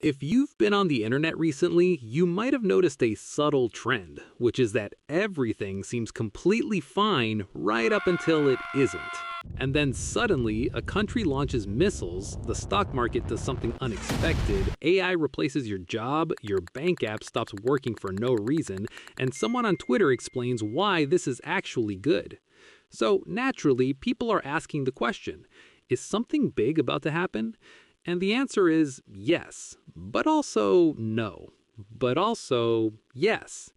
If you've been on the internet recently, you might have noticed a subtle trend, which is that everything seems completely fine right up until it isn't. And then suddenly, a country launches missiles, the stock market does something unexpected, AI replaces your job, your bank app stops working for no reason, and someone on Twitter explains why this is actually good. So naturally, people are asking the question, is something big about to happen? And the answer is yes, but also no, but also yes.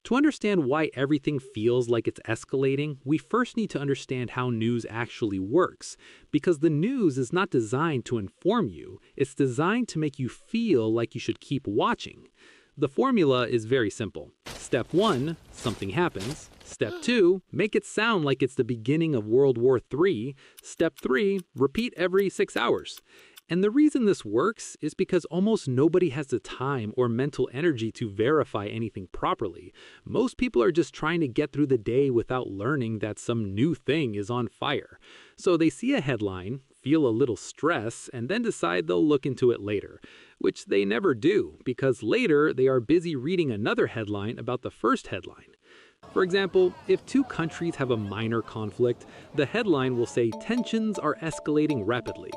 To understand why everything feels like it's escalating, we first need to understand how news actually works, because the news is not designed to inform you, it's designed to make you feel like you should keep watching. The formula is very simple. Step 1, something happens. Step 2, make it sound like it's the beginning of World War III. Step 3, repeat every 6 hours. And the reason this works is because almost nobody has the time or mental energy to verify anything properly. Most people are just trying to get through the day without learning that some new thing is on fire. So they see a headline, feel a little stress, and then decide they'll look into it later, which they never do because later they are busy reading another headline about the first headline. For example, if two countries have a minor conflict, the headline will say tensions are escalating rapidly,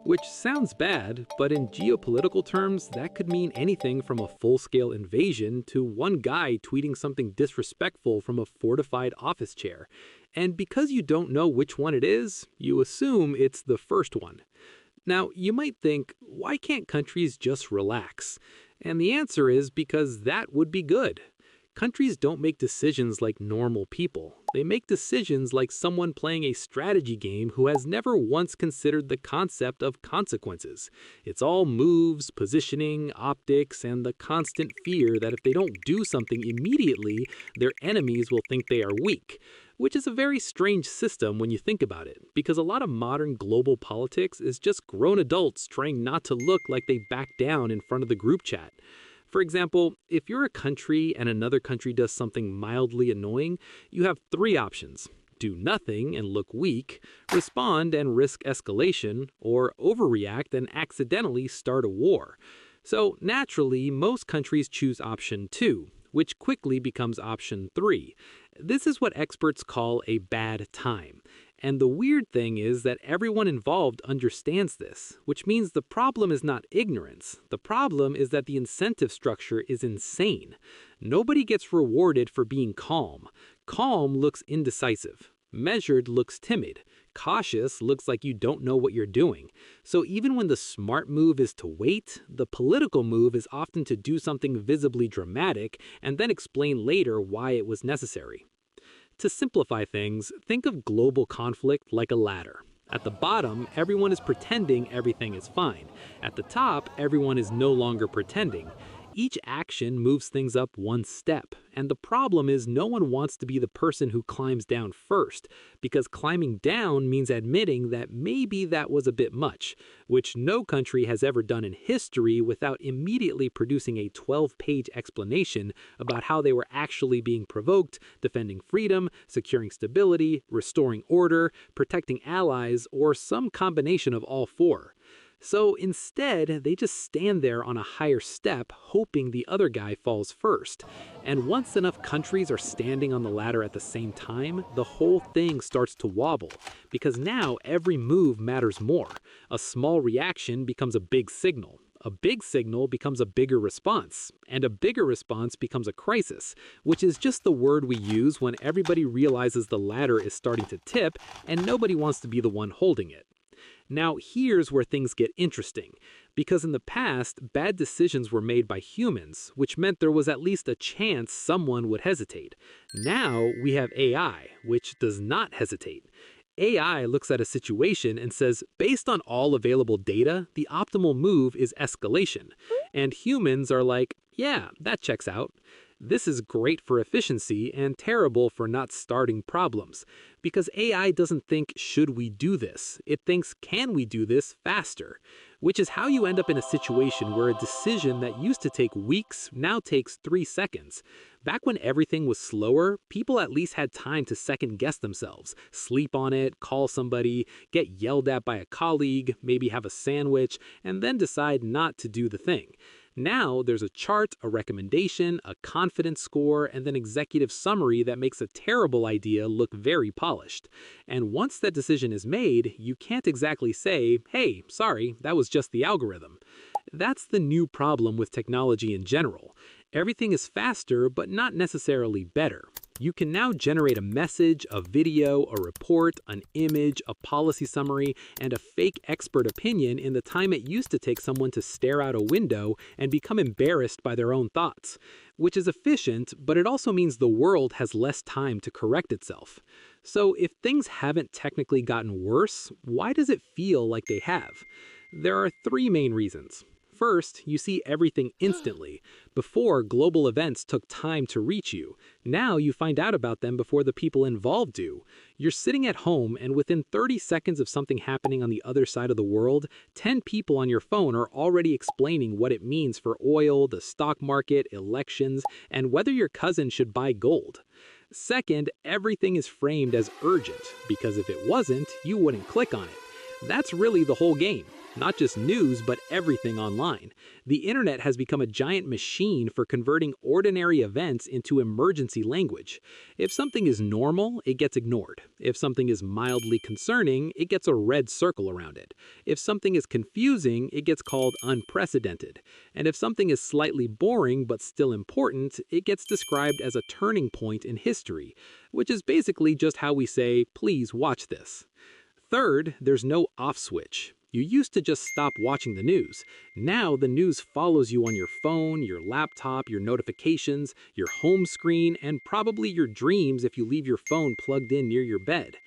which sounds bad, but in geopolitical terms, that could mean anything from a full-scale invasion to one guy tweeting something disrespectful from a fortified office chair. And because you don't know which one it is, you assume it's the first one. Now, you might think, why can't countries just relax? And the answer is because that would be good. Countries don't make decisions like normal people. They make decisions like someone playing a strategy game who has never once considered the concept of consequences. It's all moves, positioning, optics, and the constant fear that if they don't do something immediately, their enemies will think they are weak. Which is a very strange system when you think about it, because a lot of modern global politics is just grown adults trying not to look like they back down in front of the group chat. For example, if you're a country and another country does something mildly annoying, you have 3 options. Do nothing and look weak, respond and risk escalation, or overreact and accidentally start a war. So naturally, most countries choose option 2, which quickly becomes option 3. This is what experts call a bad time. And the weird thing is that everyone involved understands this, which means the problem is not ignorance. The problem is that the incentive structure is insane. Nobody gets rewarded for being calm. Calm looks indecisive. Measured looks timid. Cautious looks like you don't know what you're doing. So even when the smart move is to wait, the political move is often to do something visibly dramatic and then explain later why it was necessary. To simplify things, think of global conflict like a ladder. At the bottom, everyone is pretending everything is fine. At the top, everyone is no longer pretending. Each action moves things up one step, and the problem is no one wants to be the person who climbs down first, because climbing down means admitting that maybe that was a bit much, which no country has ever done in history without immediately producing a 12-page explanation about how they were actually being provoked, defending freedom, securing stability, restoring order, protecting allies, or some combination of all 4. So instead, they just stand there on a higher step, hoping the other guy falls first. And once enough countries are standing on the ladder at the same time, the whole thing starts to wobble. Because now every move matters more. A small reaction becomes a big signal. A big signal becomes a bigger response. And a bigger response becomes a crisis, which is just the word we use when everybody realizes the ladder is starting to tip and nobody wants to be the one holding it. Now, here's where things get interesting, because in the past, bad decisions were made by humans, which meant there was at least a chance someone would hesitate. Now, we have AI, which does not hesitate. AI looks at a situation and says, based on all available data, the optimal move is escalation. And humans are like, yeah, that checks out. This is great for efficiency and terrible for not starting problems. Because AI doesn't think, should we do this? It thinks, can we do this faster? which is how you end up in a situation where a decision that used to take weeks now takes 3 seconds. Back when everything was slower, people at least had time to second guess themselves, sleep on it, call somebody, get yelled at by a colleague, maybe have a sandwich, and then decide not to do the thing. Now, there's a chart, a recommendation, a confidence score, and an executive summary that makes a terrible idea look very polished. And once that decision is made, you can't exactly say, hey, sorry, that was just the algorithm. That's the new problem with technology in general. Everything is faster, but not necessarily better. You can now generate a message, a video, a report, an image, a policy summary, and a fake expert opinion in the time it used to take someone to stare out a window and become embarrassed by their own thoughts. Which is efficient, but it also means the world has less time to correct itself. So if things haven't technically gotten worse, why does it feel like they have? There are 3 main reasons. First, you see everything instantly. Before, global events took time to reach you. Now you find out about them before the people involved do. You're sitting at home, and within 30 seconds of something happening on the other side of the world, 10 people on your phone are already explaining what it means for oil, the stock market, elections, and whether your cousin should buy gold. Second, everything is framed as urgent, because if it wasn't, you wouldn't click on it. That's really the whole game. Not just news, but everything online. The internet has become a giant machine for converting ordinary events into emergency language. If something is normal, it gets ignored. If something is mildly concerning, it gets a red circle around it. If something is confusing, it gets called unprecedented. And if something is slightly boring but still important, it gets described as a turning point in history, which is basically just how we say, please watch this. Third, there's no off switch. You used to just stop watching the news. Now the news follows you on your phone, your laptop, your notifications, your home screen, and probably your dreams if you leave your phone plugged in near your bed.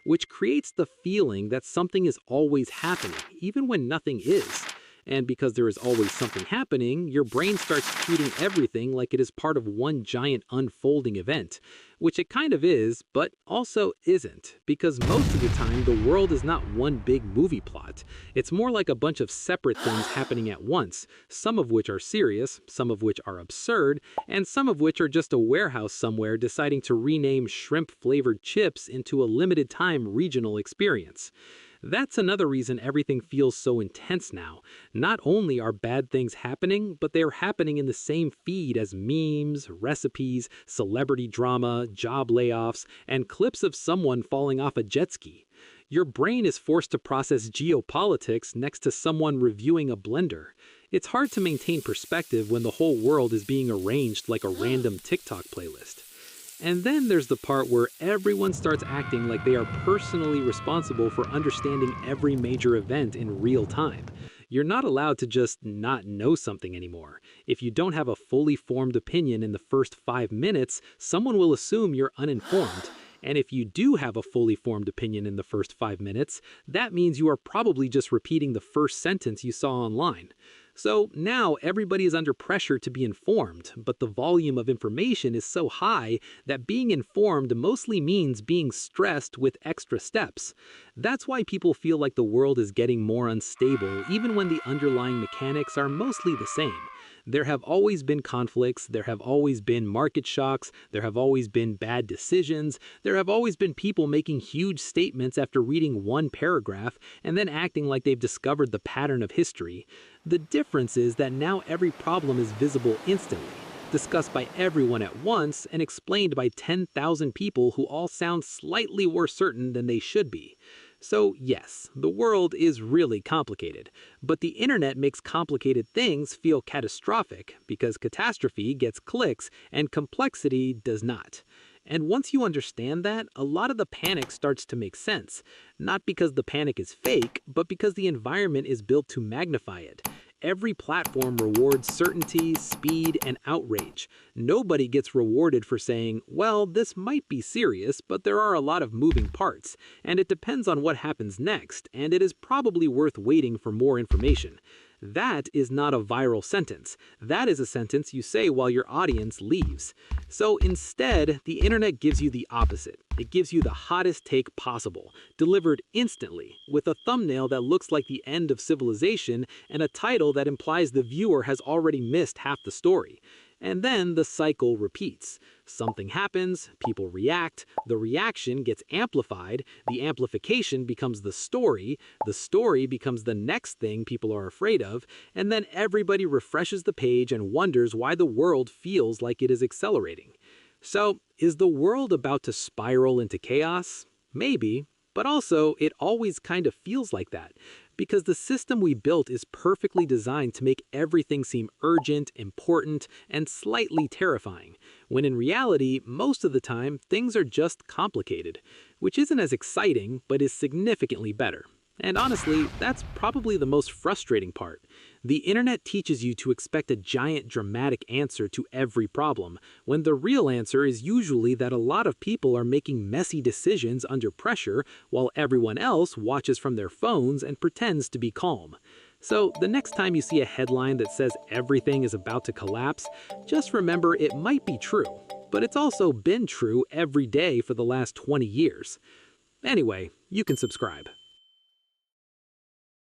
Which creates the feeling that something is always happening, even when nothing is. And because there is always something happening, your brain starts treating everything like it is part of one giant unfolding event. Which it kind of is, but also isn't, because most of the time the world is not one big movie plot. It's more like a bunch of separate things happening at once, some of which are serious, some of which are absurd, and some of which are just a warehouse somewhere deciding to rename shrimp-flavored chips into a limited-time regional experience. That's another reason everything feels so intense now. Not only are bad things happening, but they are happening in the same feed as memes, recipes, celebrity drama, job layoffs, and clips of someone falling off a jet ski. Your brain is forced to process geopolitics next to someone reviewing a blender. It's hard to maintain perspective when the whole world is being arranged like a random TikTok playlist. And then there's the part where everyone starts acting like they are personally responsible for understanding every major event in real time. You're not allowed to just not know something anymore. If you don't have a fully formed opinion in the first 5 minutes, someone will assume you're uninformed. And if you do have a fully formed opinion in the first 5 minutes, that means you are probably just repeating the first sentence you saw online. So now everybody is under pressure to be informed, but the volume of information is so high that being informed mostly means being stressed with extra steps. That's why people feel like the world is getting more unstable, even when the underlying mechanics are mostly the same. There have always been conflicts, there have always been market shocks, there have always been bad decisions, there have always been people making huge statements after reading one paragraph and then acting like they've discovered the pattern of history. The difference is that now every problem is visible instantly, discussed by everyone at once and explained by 10,000 people who all sound slightly more certain than they should be. So yes, the world is really complicated, but the internet makes complicated things feel catastrophic because catastrophe gets clicks and complexity does not. And once you understand that, a lot of the panic starts to make sense. Not because the panic is fake, but because the environment is built to magnify it. Every platform rewards certainty, speed, and outrage. Nobody gets rewarded for saying, well, this might be serious, but there are a lot of moving parts, and it depends on what happens next, and it is probably worth waiting for more information. That is not a viral sentence. That is a sentence you say while your audience leaves. So instead, the internet gives you the opposite. It gives you the hottest take possible, delivered instantly, with a thumbnail that looks like the end of civilization and a title that implies the viewer has already missed half the story. And then the cycle repeats. Something happens, people react, the reaction gets amplified, the amplification becomes the story becomes the next thing people are afraid of, and then everybody refreshes the page and wonders why the world feels like it is accelerating. So, is the world about to spiral into chaos? Maybe, but also it always kind of feels like that, because the system we built is perfectly designed to make everything seem urgent, important, and slightly terrifying, when in reality, most of the time, things are just complicated, which isn't as exciting, but is significantly better. And honestly, that's probably the most frustrating part. The internet teaches you to expect a giant dramatic answer to every problem, when the real answer is usually that a lot of people are making messy decisions under pressure while everyone else watches from their phones and pretends to be calm. So the next time you see a headline that says everything is about to collapse, just remember it might be true, but it's also been true every day for the last 20 years. Anyway, you can subscribe.